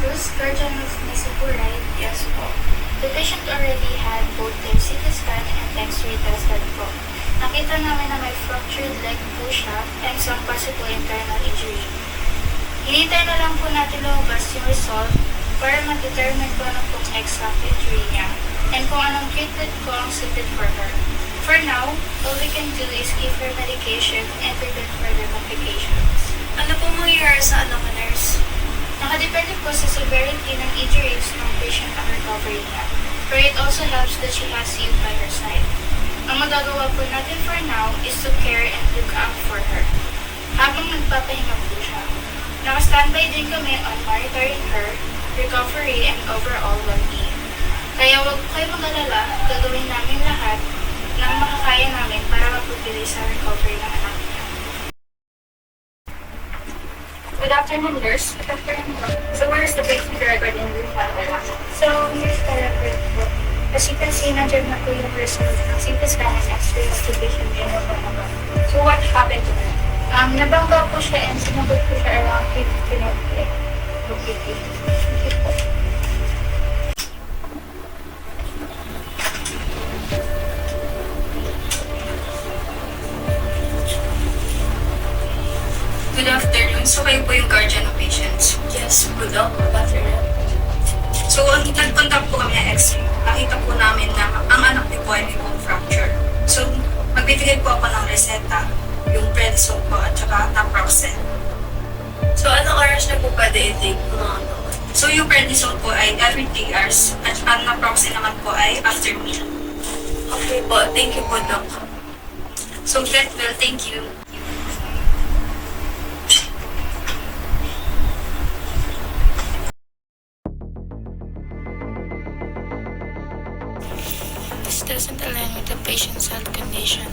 Cruz, guardian of Mexico, right? Yes po. The patient already had both their CT scan and X-ray tested po. Nakita namin na may fractured leg po siya and some possible internal injury. Hinintay na lang po natin lumabas yung result para ma-determine po ano pong exact injury niya and kung anong treatment po ang suited for her. For now, all we can do is give her medication and prevent further complications. Ano pong mangyayari sa anak mo, nurse? Nakadepende po sa severity ng injuries ng patient ang recovery niya. But it also helps that she has you by her side. Ang magagawa po natin for now is to care and look out for her. Habang nagpapahinga po siya. Naka-standby din kami on monitoring her, recovery, and overall well-being. Kaya huwag kayo mag-alala, gagawin namin lahat ng makakaya namin para mapubilis sa recovery ng anak niya. Good afternoon, nurse. Good afternoon po. So, where is the patient record in the file? So, here's the record po. As you can see, nandiyan na po yung result ng CT scan and X-ray of the patient in the bangga. So, what happened to her? Nabangga po siya and sinagot po siya around 50 minutes. Okay. Thank you po. Good afternoon. So, kayo po yung guardian ng patients? Yes, good afternoon. So, nag-contact po kami ng X-ray. Nakita po namin na ang anak niyo po ay may bone fracture. So, magbibigay po ako ng reseta, yung prednisone po at saka naproxen. So, anong oras na po pwede i-take mga ano? So, yung prednisone po ay every 3 hours at ang naproxen naman po ay after meal. Okay po, thank you po, Doc. So, get well. Thank you. This doesn't align with the patient's health condition.